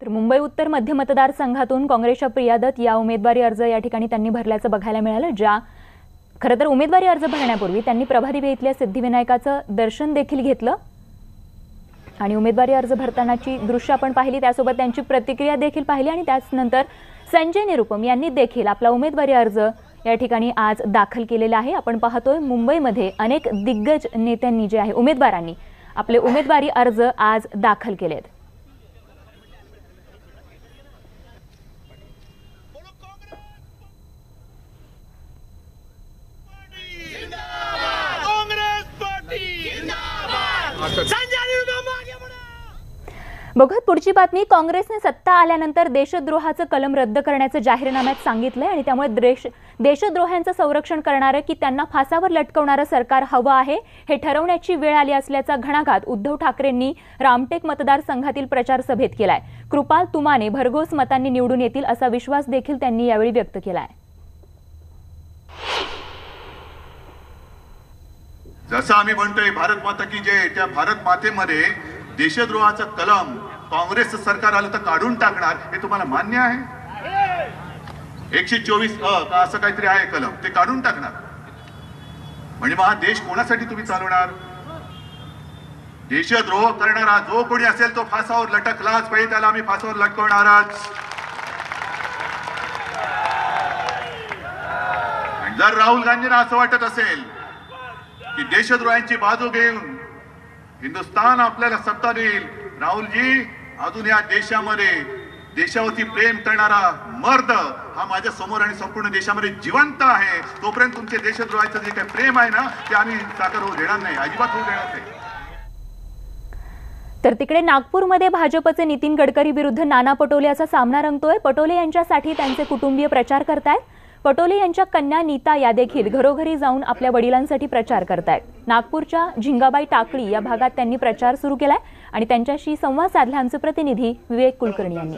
तर मुंबई उत्तर मध्य मतदारसंघातून काँग्रेसच्या प्रिया दत्त या उमेदवारी अर्ज या ठिकाणी त्यांनी भरल्याचं बघायला मिळालं। ज्या खरं तर उमेदवारी अर्ज भरण्यापूर्वी त्यांनी प्रभादेवी इथल्या सिद्धिविनायकाचं दर्शन देखील घेतलं आणि उमेदवारी अर्ज भरतानाची दृश्य आपण पाहिली, त्यासोबत त्यांची प्रतिक्रिया देखील पाहिली आणि त्यानंतर संजय निरुपम यांनी देखील आपला उमेदवारी अर्ज या ठिकाणी आज दाखल केलेला आहे। आपण पाहतोय मुंबईमध्ये अनेक दिग्गज नेत्यांनी जे आहे उमेदवारांनी आपले उमेदवारी अर्ज आज दाखल केलेत। बघत पुढची बातमी, काँग्रेसने सत्ता आल्यानंतर देशद्रोहाचं कलम रद्द करण्याचं जाहीरनाम्यात सांगितलंय आणि त्यामुळे देशद्रोह्यांचं संरक्षण करणारं की त्यांना फासावर लटकवणारं सरकार हवं आहे हे ठरवण्याची वेळ आली असल्याचा घणाघात उद्धव ठाकरेंनी रामटेक मतदारसंघातील प्रचार सभेत केलाय। कृपाल तुमाने भरघोस मतांनी निवडून येतील असा विश्वास देखील त्यांनी यावेळी व्यक्त केलाय। जसं आम्ही म्हणतोय भारत माता की जय, त्या भारत मातेमध्ये देशद्रोहाचं कलम काँग्रेस सरकार आलं तर काढून टाकणार हे तुम्हाला मान्य आहे? 124 का असं काहीतरी आहे कलम, ते काढून टाकणार म्हणजे मग हा देश कोणासाठी तुम्ही चालवणार? देशद्रोह करणारा जो कोणी असेल तो फासावर लटकलाच पाहिजे, त्याला आम्ही फासावर लटकवणारच। जर राहुल गांधींना असं वाटत असेल की देशद्रोहांची बाजू घेऊन हिंदुस्थान आपल्याला सत्ता देईल, राहुलजी अजून या देशामध्ये देशावरती प्रेम करणारा मर्द हा माझ्या समोर आणि संपूर्ण देशामध्ये जिवंत आहे। तोपर्यंत तुमचे देशद्रोहाचं जे काही प्रेम आहे ना ते आम्ही साकार होऊ देणार नाही, अजिबात होऊ देणार नाही। तर तिकडे नागपूरमध्ये भाजपचे नितीन गडकरी विरुद्ध नाना पटोले असा सामना रंगतोय। पटोले यांच्यासाठी त्यांचे कुटुंबीय प्रचार करतायत। पटोले यांच्या कन्या नीता या देखील घरोघरी जाऊन आपल्या वडिलांसाठी प्रचार करतायत। नागपूरच्या झिंगाबाई टाकळी या भागात त्यांनी प्रचार सुरू केलाय आणि त्यांच्याशी संवाद साधला आमचे प्रतिनिधी विवेक कुलकर्णी यांनी।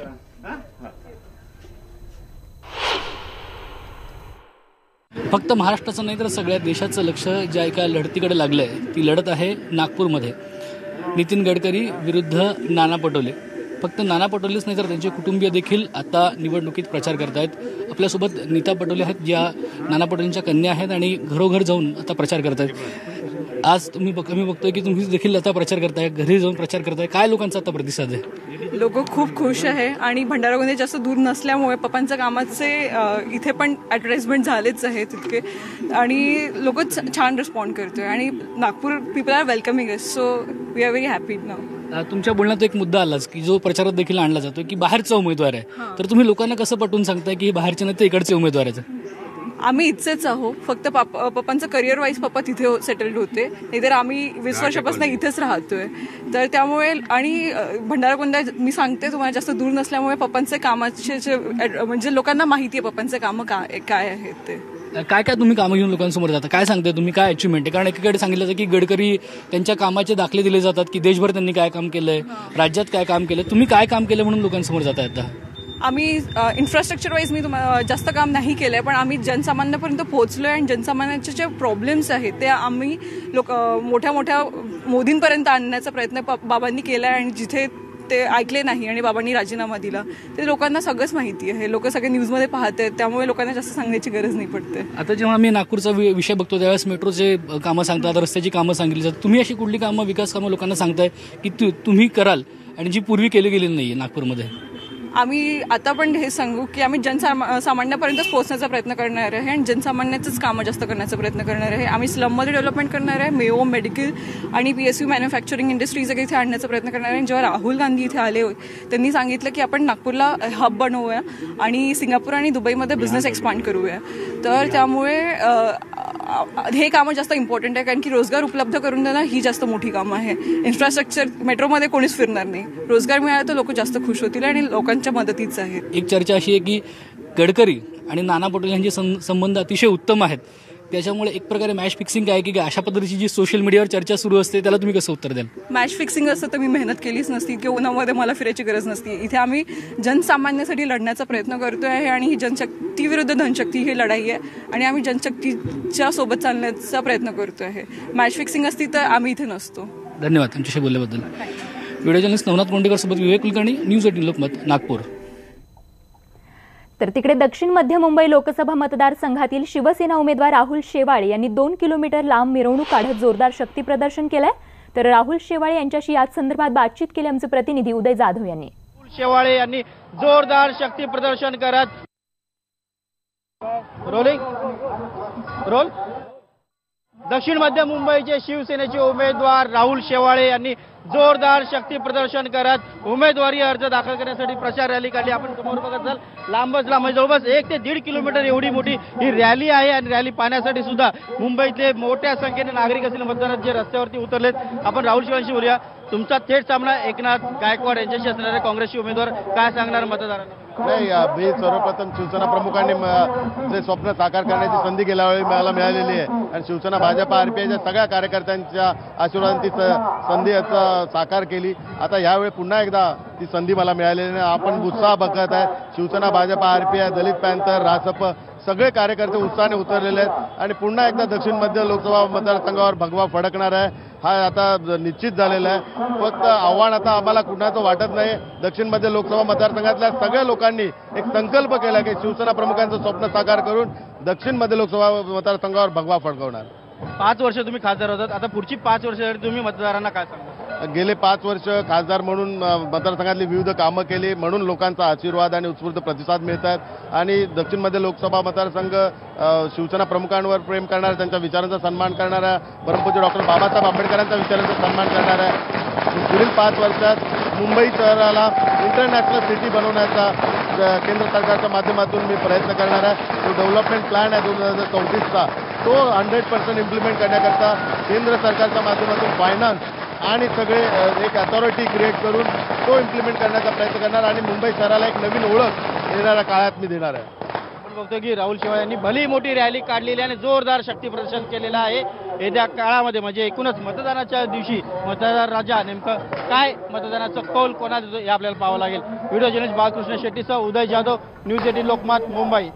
फक्त महाराष्ट्राचं नाही तर सगळ्या देशाचं लक्ष ज्या एका लढतीकडे लागलंय ती लढत आहे नागपूरमध्ये। नितीन गडकरी विरुद्ध नाना पटोले। फक्त नाना पटोलेच नाही तर त्यांचे कुटुंबीय देखील आता निवडणुकीत प्रचार करतायत। आपल्यासोबत नीता पटोले आहेत, ज्या नाना पटोलेंच्या कन्या आहेत आणि घरोघर जाऊन आता प्रचार करतायत। आज आम्ही बघतोय की तुम्ही देखील आता प्रचार करताय, घरी जाऊन प्रचार करताय, काय लोकांचा आता प्रतिसाद आहे? लोक खूप खुश आहे आणि भंडारा गोंदिया जास्त दूर नसल्यामुळे पप्पांच्या कामाचे इथे पण ॲडव्हर्टाइजमेंट झालेच आहे तितके आणि लोक छान रिस्पॉन्ड करतोय आणि Nagpur people are welcoming us, so we are very happy now. तुमच्या बोलण्यात एक मुद्दा आलाच की जो प्रचारात देखील आणला जातो की बाहेरचा उमेदवार आहे, तर तुम्ही लोकांना कसं पटवून सांगताय की बाहेरचे नाही तर इकडचे उमेदवार आहेत? आम्ही इथचेच आहोत, फक्त पप्पांचं करिअर वाईज पप्पा तिथे सेटल्ड होते, नाहीतर आम्ही 20 वर्षापासून इथेच राहतोय। तर त्यामुळे आणि भंडारा गोंदिया मी सांगते तुम्हाला जास्त दूर नसल्यामुळे पप्पांचे कामाचे म्हणजे लोकांना माहिती आहे पप्पांचे कामं काय आहेत ते। काय काय तुम्ही कामं घेऊन लोकांसमोर जाता, काय सांगताय तुम्ही, काय अचिव्हमेंट आहे? कारण एकीकडे सांगितलं जातं की गडकरी त्यांच्या कामाचे दाखले दिले जातात की देशभर त्यांनी काय काम केलंय, राज्यात काय काम केलं, तुम्ही काय काम केलं म्हणून लोकांसमोर जाता आता? आम्ही इन्फ्रास्ट्रक्चर वाईज मी जास्त काम नाही केलंय, पण आम्ही जनसामान्यापर्यंत पोहोचलोय आणि जनसामान्यांचे जे प्रॉब्लेम्स आहेत ते आम्ही मोठ्या मोठ्या मोदींपर्यंत आणण्याचा प्रयत्न बाबांनी केलाय आणि जिथे ते ऐकले नाही आणि बाबांनी राजीनामा दिला ते लोकांना सगळंच माहिती आहे, लोक सगळे न्यूजमध्ये पाहतात, त्यामुळे लोकांना जास्त सांगण्याची गरज नाही पडते। आता जेव्हा आम्ही नागपूरचा विषय बघतो त्यावेळेस मेट्रोचे कामं सांगतात, रस्त्याची कामं सांगितली जातात, तुम्ही अशी कुठली कामं विकास कामं लोकांना सांगताय की तुम्ही कराल आणि जी पूर्वी केली गेलेली नाहीये नागपूरमध्ये? आम्ही आता पण हे सांगू की आम्ही जनसामान्यापर्यंतच पोहोचण्याचा प्रयत्न करणार आहे आणि जनसामान्याचंच कामं जास्त करण्याचा प्रयत्न करणार आहे। आम्ही स्लममध्ये डेव्हलपमेंट करणार आहे, मेओ मेडिकल आणि PSU मॅन्युफॅक्चरिंग इंडस्ट्रीज इथे आणण्याचा प्रयत्न करणार आहे। जेव्हा राहुल गांधी इथे आले त्यांनी सांगितलं की आपण नागपूरला हब बनवूया आणि सिंगापूर आणि दुबईमध्ये बिझनेस एक्सपांड करूया, तर त्यामुळे हे कामं जास्त इम्पॉर्टंट आहे कारण की रोजगार उपलब्ध करून देणं ही जास्त मोठी कामं आहे। इन्फ्रास्ट्रक्चर मेट्रोमध्ये कोणीच फिरणार नाही, रोजगार मिळाला तर लोक जास्त खुश होतील आणि लोकांच्या मदतीच आहे। एक चर्चा अशी आहे की गडकरी आणि नाना पटोले यांचे संबंध अतिशय उत्तम आहेत, त्याच्यामुळे एक प्रकारे मॅच फिक्सिंग आहे की अशा पद्धतीची जी सोशल मीडियावर चर्चा सुरू असते त्याला तुम्ही कसं उत्तर द्याल? मॅच फिक्सिंग असतं तर मी मेहनत केलीच नसती किंवा उन्हामध्ये मला फिरायची गरज नसती। इथे आम्ही जनसामान्यासाठी लढण्याचा प्रयत्न करतोय आहे आणि ही जनशक्ती विरुद्ध धनशक्ती ही लढाई आहे आणि आम्ही जनशक्तीच्या सोबत चालण्याचा प्रयत्न करतोय आहे। मॅच फिक्सिंग असती तर आम्ही इथे नसतो। धन्यवाद तुमच्याशी बोलल्याबद्दल। व्हिडिओ जर्नलिस्ट नवनाथ कोंडेकर सोबत विवेक कुलकर्णी, न्यूज 18 लोकमत, नागपूर. तर तिकडे दक्षिण मध्य मुंबई लोकसभा मतदारसंघातील शिवसेना उमेदवार राहुल शेवाळे यांनी 2 किलोमीटर लांब मिरवणूक काढत जोरदार शक्ती प्रदर्शन केलंय. तर राहुल शेवाळे यांच्याशी याच संदर्भात बातचीत केली आमचे प्रतिनिधी उदय जाधव यांनी. राहुल शेवाळे यांनी जोरदार शक्ती प्रदर्शन करत रोल दक्षिण मध्य मुंबईचे शिवसेनेचे उमेदवार राहुल शेवाळे यांनी जोरदार शक्ती प्रदर्शन करत उमेदवारी अर्ज दाखल करण्यासाठी प्रचार रॅली काढली. आपण समोर बघत असाल लांबच लांब जवळपास 1 ते 1.5 किलोमीटर एवढी मोठी ही रॅली आहे आणि रॅली पाहण्यासाठी सुद्धा मुंबईतले मोठ्या संख्येने नागरिक असतील मतदारांचे जे रस्त्यावरती उतरलेत. आपण राहुल शेवाळेंशी बोलूया. तुमचा थेट सामना एकनाथ गायकवाड यांच्याशी असणारे काँग्रेसचे उमेदवार, काय सांगणार मतदारांना? नाही, मी सर्वप्रथम शिवसेना प्रमुखांनी जे स्वप्न साकार करण्याची संधी गेल्या वेळी मला मिळालेली आहे आणि शिवसेना भाजप आरपीआयच्या सगळ्या कार्यकर्त्यांच्या आशीर्वादाने ती संधी साकार केली. आता यावेळी पुन्हा एकदा ती संधी मला मिळालेली आहे. आपण उत्साह बघत आहे. शिवसेना भाजप आरपीआय, दलित पॅंथर, रासप सगळे कार्यकर्ते उत्साहाने उतरलेले आहेत आणि पुन्हा एकदा दक्षिण मध्य लोकसभा मतदारसंघावर भगवा फडकणार आहे. हा आता निश्चित झालेला आहे. फक्त आव्हान आता आम्हाला कुणाचं वाटत नाही. दक्षिण मध्य लोकसभा मतदारसंघातल्या सगळ्या लोकांनी एक संकल्प केला की शिवसेना प्रमुखांचं स्वप्न साकार करून दक्षिण मध्य लोकसभा मतदारसंघावर भगवा फडकवणार. 5 वर्ष तुम्ही खासदार होतात, आता पुढची 5 वर्षासाठी तुम्ही मतदारांना काय सांगा? गेले 5 वर्ष खासदार म्हणून मतदारसंघातली विविध कामं केली म्हणून लोकांचा आशीर्वाद आणि उत्स्फूर्त प्रतिसाद मिळत आहेत आणि दक्षिण मध्य लोकसभा मतदारसंघ शिवसेना प्रमुखांवर प्रेम करणारा, त्यांच्या विचारांचा सन्मान करणारा, परमपूज्य डॉक्टर बाबासाहेब आंबेडकरांच्या विचारांचा सन्मान करणारा आहे. पुढील 5 वर्षात मुंबई शहराला इंटरनॅशनल सिटी बनवण्याचा केंद्र सरकारच्या माध्यमातून मी प्रयत्न करणार आहे. जो डेव्हलपमेंट प्लॅन आहे 2034चा तो 100% इम्प्लिमेंट करण्याकरता केंद्र सरकारच्या माध्यमातून फायनान्स आणि सगळे एक अथॉरिटी क्रिएट करून तो इम्प्लिमेंट करण्याचा प्रयत्न करणार आणि मुंबई शहराला एक नवीन ओळख येणाऱ्या काळात मी देणार आहे. आपण बघतो की राहुल शेवाळे यांनी भली मोठी रॅली काढलेली आणि जोरदार शक्ती प्रदर्शन केलेलं आहे. येत्या काळामध्ये म्हणजे एकूणच मतदानाच्या दिवशी मतदार राजा नेमकं काय मतदानाचं कौल कोणा देतो हे आपल्याला पाहावं लागेल. व्हिडिओ जर्नलिस्ट बाळकृष्ण शेट्टीसह उदय जाधव, न्यूज 18 लोकमत, मुंबई.